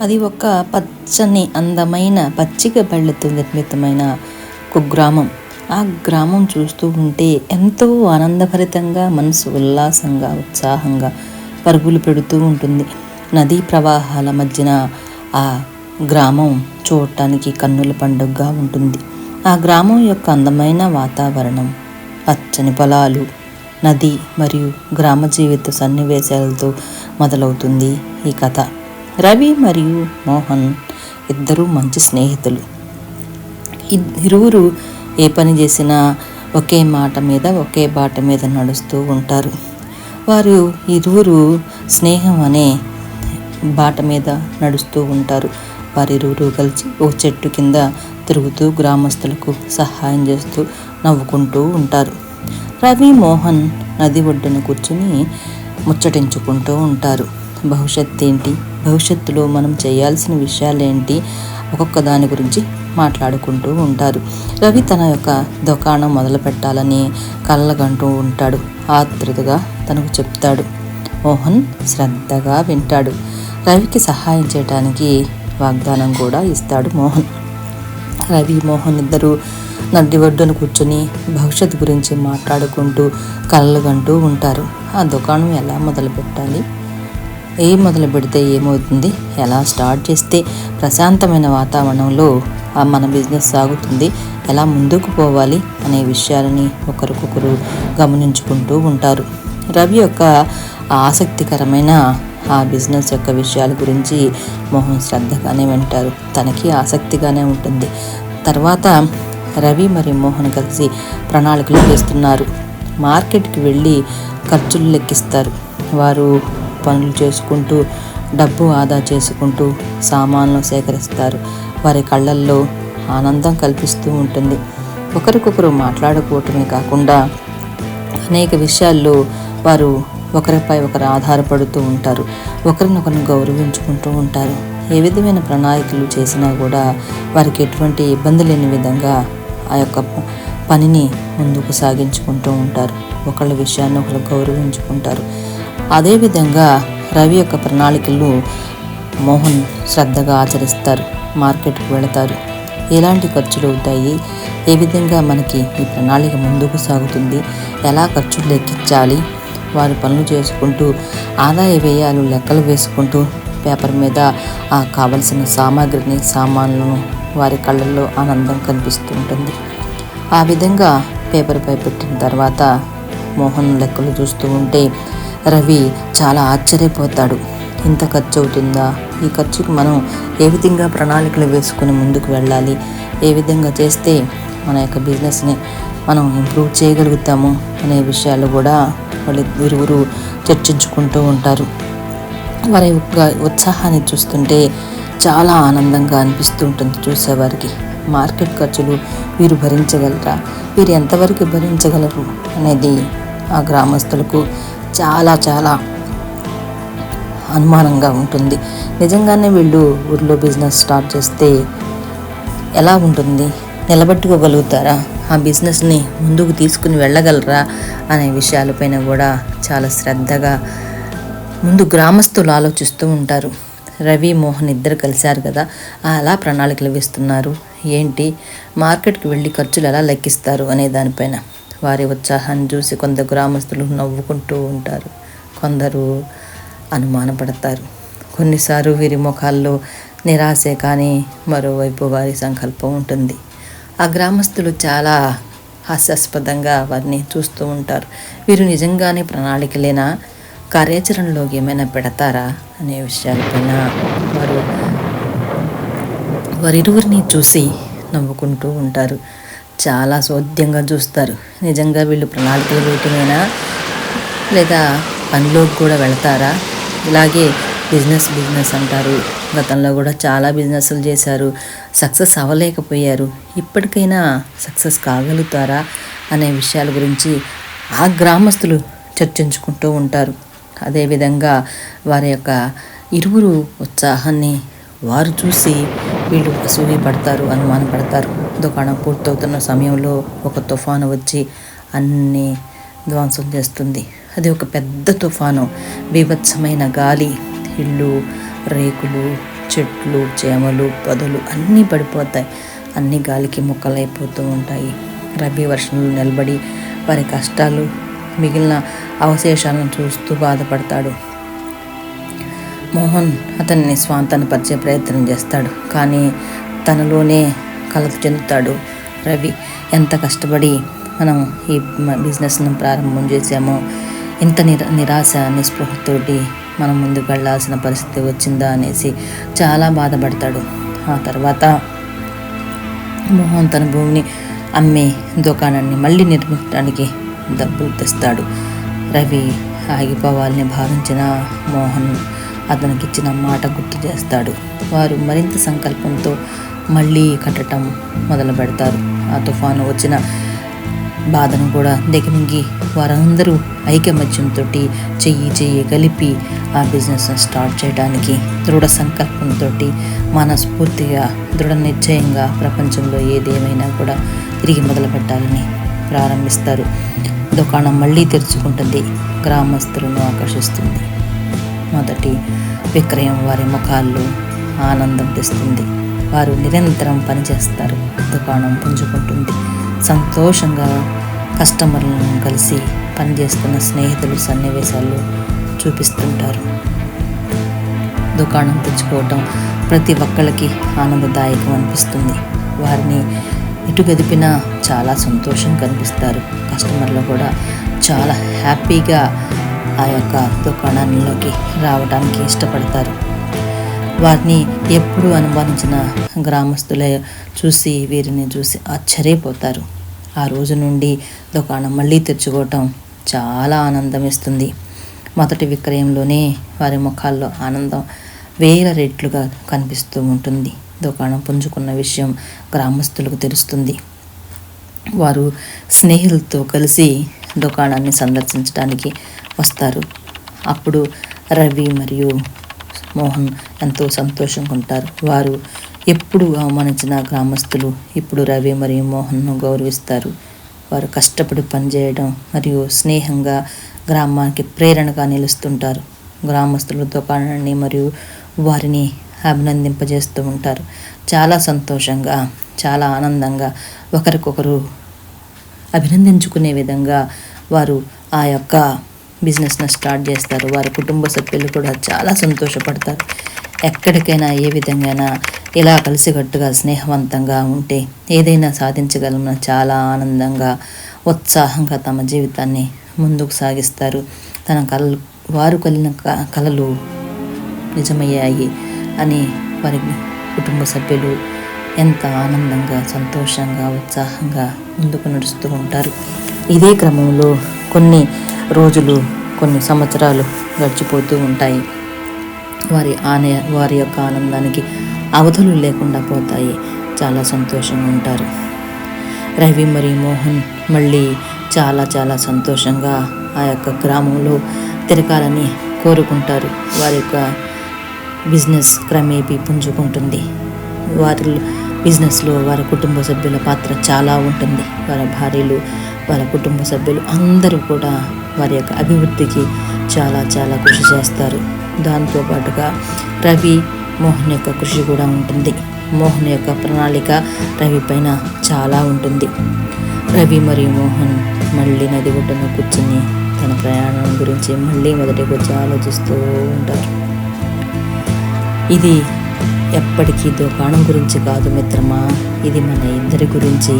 అది ఒక పచ్చని అందమైన పచ్చిక బళ్ళతో నిర్మితమైన కుగ్రామం. ఆ గ్రామం చూస్తూ ఉంటే ఎంతో ఆనందభరితంగా, మనసు ఉల్లాసంగా, ఉత్సాహంగా పరుగులు పెడుతూ ఉంటుంది. నదీ ప్రవాహాల మధ్యన ఆ గ్రామం చూడటానికి కన్నుల పండుగగా ఉంటుంది. ఆ గ్రామం యొక్క అందమైన వాతావరణం, పచ్చని పొలాలు, నది మరియు గ్రామ జీవిత సన్నివేశాలతో మొదలవుతుంది ఈ కథ. రవి మరియు మోహన్ ఇద్దరూ మంచి స్నేహితులు. ఇరువురు ఏ పని చేసినా ఒకే మాట మీద, ఒకే బాట మీద నడుస్తూ ఉంటారు. వారు ఇరువురు స్నేహం అనే బాట మీద నడుస్తూ ఉంటారు. వారిరువురు కలిసి ఓ చెట్టు కింద తిరుగుతూ గ్రామస్తులకు సహాయం చేస్తూ నవ్వుకుంటూ ఉంటారు. రవి, మోహన్ నది ఒడ్డున కూర్చుని ముచ్చటించుకుంటూ ఉంటారు. భవిష్యత్తు ఏంటి, భవిష్యత్తులో మనం చేయాల్సిన విషయాలేంటి, ఒక్కొక్క దాని గురించి మాట్లాడుకుంటూ ఉంటారు. రవి తన యొక్క దుకాణం మొదలు పెట్టాలని కళ్ళగంటూ ఉంటాడు. ఆతృతగా తనకు చెప్తాడు. మోహన్ శ్రద్ధగా వింటాడు. రవికి సహాయం చేయడానికి వాగ్దానం కూడా ఇస్తాడు మోహన్. రవి, మోహన్ ఇద్దరు నది ఒడ్డున కూర్చొని భవిష్యత్తు గురించి మాట్లాడుకుంటూ కళ్ళగంటూ ఉంటారు. ఆ దుకాణం ఎలా మొదలు పెట్టాలి, మొదలు పెడితే ఏమవుతుంది, ఎలా స్టార్ట్ చేస్తే ప్రశాంతమైన వాతావరణంలో మన బిజినెస్ సాగుతుంది, ఎలా ముందుకు పోవాలి అనే విషయాలని ఒకరికొకరు గమనించుకుంటూ ఉంటారు. రవి యొక్క ఆసక్తికరమైన ఆ బిజినెస్ యొక్క విషయాల గురించి మోహన్ శ్రద్ధగానే వింటారు. తనకి ఆసక్తిగానే ఉంటుంది. తర్వాత రవి మరియు మోహన్ కలిసి ప్రణాళికలు వేస్తున్నారు. మార్కెట్కి వెళ్ళి ఖర్చులు లెక్కిస్తారు. వారు పనులు చేసుకుంటూ, డబ్బు ఆదా చేసుకుంటూ సామాన్లు సేకరిస్తారు. వారి కళ్ళల్లో ఆనందం కల్పిస్తూ ఉంటుంది. ఒకరికొకరు మాట్లాడుకోవటమే కాకుండా అనేక విషయాల్లో వారు ఒకరిపై ఒకరు ఆధారపడుతూ ఉంటారు. ఒకరినొకరిని గౌరవించుకుంటూ ఉంటారు. ఏ విధమైన ప్రణాళికలు చేసినా కూడా వారికి ఎటువంటి ఇబ్బంది లేని విధంగా ఆ యొక్క పనిని ముందుకు సాగించుకుంటూ ఉంటారు. ఒకళ్ళ విషయాన్ని ఒకరు గౌరవించుకుంటారు. అదేవిధంగా రవి యొక్క ప్రణాళికలు మోహన్ శ్రద్ధగా ఆచరిస్తారు. మార్కెట్కి వెళతారు. ఎలాంటి ఖర్చులు అవుతాయి, ఏ విధంగా మనకి ఈ ప్రణాళిక ముందుకు సాగుతుంది, ఎలా ఖర్చులు లెక్కించాలి, వారి పనులు చేసుకుంటూ ఆదాయ వ్యయాలు లెక్కలు వేసుకుంటూ పేపర్ మీద కావలసిన సామాన్లను వారి కళ్ళల్లో ఆనందం కనిపిస్తూ ఉంటుంది. ఆ విధంగా పేపర్పై పెట్టిన తర్వాత మోహన్ లెక్కలు చూస్తూ ఉంటే రవి చాలా ఆశ్చర్యపోతాడు. ఇంత ఖర్చు అవుతుందా, ఈ ఖర్చుకు మనం ఏ విధంగా ప్రణాళికలు వేసుకుని ముందుకు వెళ్ళాలి, ఏ విధంగా చేస్తే మన యొక్క బిజినెస్ని మనం ఇంప్రూవ్ చేయగలుగుతాము అనే విషయాలు కూడా ఇరువురు చర్చించుకుంటూ ఉంటారు. వారి యొక్క ఉత్సాహాన్ని చూస్తుంటే చాలా ఆనందంగా అనిపిస్తూ ఉంటుంది చూసేవారికి. మార్కెట్ ఖర్చులు వీరు భరించగలరా, వీరు ఎంతవరకు భరించగలరు అనేది ఆ గ్రామస్తులకు చాలా చాలా అనుమానంగా ఉంటుంది. నిజంగానే వీళ్ళు ఊర్లో బిజినెస్ స్టార్ట్ చేస్తే ఎలా ఉంటుంది, నిలబెట్టుకోగలుగుతారా, ఆ బిజినెస్ని ముందుకు తీసుకుని వెళ్ళగలరా అనే విషయాలపైన కూడా చాలా శ్రద్ధగా ముందు గ్రామస్తులు ఆలోచిస్తూ ఉంటారు. రవి, మోహన్ ఇద్దరు కలిశారు కదా, అలా ప్రణాళికలు వేస్తున్నారు. ఏంటి, మార్కెట్కి వెళ్ళి ఖర్చులు ఎలా లెక్కిస్తారు అనే దానిపైన వారి ఉత్సాహాన్ని చూసి కొందరు గ్రామస్తులు నవ్వుకుంటూ ఉంటారు, కొందరు అనుమానపడతారు. కొన్నిసార్లు వీరి ముఖాల్లో నిరాశే కానీ మరోవైపు వారి సంకల్పం ఉంటుంది. ఆ గ్రామస్తులు చాలా హాస్యాస్పదంగా వారిని చూస్తూ ఉంటారు. వీరు నిజంగానే ప్రణాళికలేనా, కార్యాచరణలోకి ఏమైనా పెడతారా అనే విషయాలపైన వారిరువురిని చూసి నవ్వుకుంటూ ఉంటారు. చాలా సోద్యంగా చూస్తారు. నిజంగా వీళ్ళు ప్రణాళికలు వేయటమేనా, లేదా పనిలోకి కూడా వెళతారా, ఇలాగే బిజినెస్ అంటారు. గతంలో కూడా చాలా బిజినెస్లు చేశారు, సక్సెస్ అవ్వలేకపోయారు. ఇప్పటికైనా సక్సెస్ కాగలుగుతారా అనే విషయాల గురించి ఆ గ్రామస్తులు చర్చించుకుంటూ ఉంటారు. అదేవిధంగా వారి యొక్క ఇరువురు ఉత్సాహాన్ని వారు చూసి వీళ్ళు అసూయపడతారు, అనుమానపడతారు. దుకాణం పూర్తవుతున్న సమయంలో ఒక తుఫాను వచ్చి అన్నీ ధ్వంసం చేస్తుంది. అది ఒక పెద్ద తుఫాను. బీభత్సమైన గాలి, ఇళ్ళు, రేకులు, చెట్లు, చేమలు, పొదలు అన్నీ పడిపోతాయి. అన్ని గాలికి ముక్కలైపోతూ ఉంటాయి. రబీ వర్షంలో నిలబడి వారి కష్టాలు, మిగిలిన అవశేషాలను చూస్తూ బాధపడతాడు. మోహన్ అతన్ని స్వాంతనపరిచే ప్రయత్నం చేస్తాడు. కానీ తనలోనే కలత చెందుతాడు. రవి ఎంత కష్టపడి మనం ఈ బిజినెస్ను ప్రారంభం చేసామో, ఇంత నిరాశ నిస్పృహతోటి మనం ముందుకు వెళ్ళాల్సిన పరిస్థితి వచ్చిందా అనేసి చాలా బాధపడతాడు. ఆ తర్వాత మోహన్ తన భూమిని అమ్మే దుకాణాన్ని మళ్ళీ నిర్మించడానికి డబ్బులు తెస్తాడు. రవి ఆగిపోవాలని భావించిన మోహన్ అతనికిచ్చిన మాట గుర్తు చేస్తాడు. వారు మరింత సంకల్పంతో మళ్ళీ కట్టడం మొదలు పెడతారు. ఆ తుఫాను వచ్చిన బాధను కూడా దిగమింగి వారందరూ ఐకమత్యంతో చెయ్యి కలిపి ఆ బిజినెస్ స్టార్ట్ చేయడానికి దృఢ సంకల్పంతో, మనస్ఫూర్తిగా, దృఢ నిశ్చయంగా ప్రపంచంలో ఏదేమైనా కూడా తిరిగి మొదలు పెట్టాలని ప్రారంభిస్తారు. దుకాణం మళ్ళీ తెరుచుకుంటుంది. గ్రామస్తులను ఆకర్షిస్తుంది. మొదటి విక్రయం వారి ముఖాల్లో ఆనందం తెస్తుంది. వారు నిరంతరం పనిచేస్తారు. దుకాణం పుంజుకుంటుంది. సంతోషంగా కస్టమర్లను కలిసి పనిచేస్తున్న స్నేహితులు సన్నివేశాలు చూపిస్తుంటారు. దుకాణం తెచ్చుకోవటం ప్రతి ఒక్కళ్ళకి ఆనందదాయకం అనిపిస్తుంది. వారిని ఇటు గదిపినా చాలా సంతోషం కనిపిస్తారు. కస్టమర్లు కూడా చాలా హ్యాపీగా ఆ యొక్క దుకాణంలోకి రావడానికి ఇష్టపడతారు. వారిని ఎప్పుడు అనుమానించిన గ్రామస్తులే వీరిని చూసి ఆశ్చర్యపోతారు. ఆ రోజు నుండి దుకాణం మళ్ళీ తెచ్చుకోవటం చాలా ఆనందం ఇస్తుంది. మొదటి విక్రయంలోనే వారి ముఖాల్లో ఆనందం 1000 రెట్లుగా కనిపిస్తూ ఉంటుంది. దుకాణం పుంజుకున్న విషయం గ్రామస్తులకు తెలుస్తుంది. వారు స్నేహితులతో కలిసి దుకాణాన్ని సందర్శించడానికి వస్తారు. అప్పుడు రవి మరియు మోహన్ ఎంతో సంతోషంగా ఉంటారు. వారు ఎప్పుడు అవమానించిన గ్రామస్తులు ఇప్పుడు రవి మరియు మోహన్ను గౌరవిస్తారు. వారు కష్టపడి పనిచేయడం మరియు స్నేహంగా గ్రామానికి ప్రేరణగా నిలుస్తుంటారు. గ్రామస్తులు దుకాణాన్ని మరియు వారిని అభినందింపజేస్తూ ఉంటారు. చాలా సంతోషంగా, చాలా ఆనందంగా ఒకరికొకరు అభినందించుకునే విధంగా వారు ఆ యొక్క బిజినెస్ను స్టార్ట్ చేస్తారు. వారి కుటుంబ సభ్యులు కూడా చాలా సంతోషపడతారు. ఎక్కడికైనా ఏ విధంగా ఇలా కలిసికట్టుగా స్నేహవంతంగా ఉంటే ఏదైనా సాధించగలమని చాలా ఆనందంగా, ఉత్సాహంగా తమ జీవితాన్ని ముందుకు సాగిస్తారు. వారు కలిగిన కలలు నిజమయ్యాయి అని వారి కుటుంబ సభ్యులు ఎంత ఆనందంగా, సంతోషంగా, ఉత్సాహంగా ముందుకు నడుస్తూ ఉంటారు. ఇదే క్రమంలో కొన్ని రోజులు, కొన్ని సంవత్సరాలు గడిచిపోతూ ఉంటాయి. వారి యొక్క ఆనందానికి అవధులు లేకుండా పోతాయి. చాలా సంతోషంగా ఉంటారు. రవి మరియు మోహన్ మళ్ళీ చాలా చాలా సంతోషంగా ఆ యొక్క గ్రామంలో తిరగాలని కోరుకుంటారు. వారి యొక్క బిజినెస్ క్రమేపీ పుంజుకుంటుంది. వారి బిజినెస్లో వారి కుటుంబ సభ్యుల పాత్ర చాలా ఉంటుంది. వారి భార్యలు, వాళ్ళ కుటుంబ సభ్యులు అందరూ కూడా వారి యొక్క అభివృద్ధికి చాలా చాలా కృషి చేస్తారు. దాంతోపాటుగా రవి, మోహన్ యొక్క కృషి కూడా ఉంటుంది. మోహన్ యొక్క ప్రణాళిక రవి పైన చాలా ఉంటుంది. రవి మరియు మోహన్ మళ్ళీ నది ఒడ్డున కూర్చుని తన ప్రయాణం గురించి మళ్ళీ మొదటికి వచ్చి ఆలోచిస్తూ ఉంటారు. ఇది ఎప్పటికీ దుకాణం గురించి కాదు మిత్రమా, ఇది మన ఇద్దరి గురించి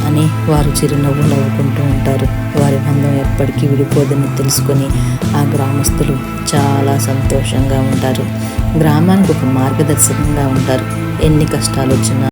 అని వారు చిరునవ్వు నవ్వుకుంటూ ఉంటారు. వారి బంధం ఎప్పటికీ విడిపోదని తెలుసుకొని ఆ గ్రామస్తులు చాలా సంతోషంగా ఉంటారు. గ్రామానికి ఒక మార్గదర్శకంగా ఉంటారు. ఎన్ని కష్టాలు వచ్చినా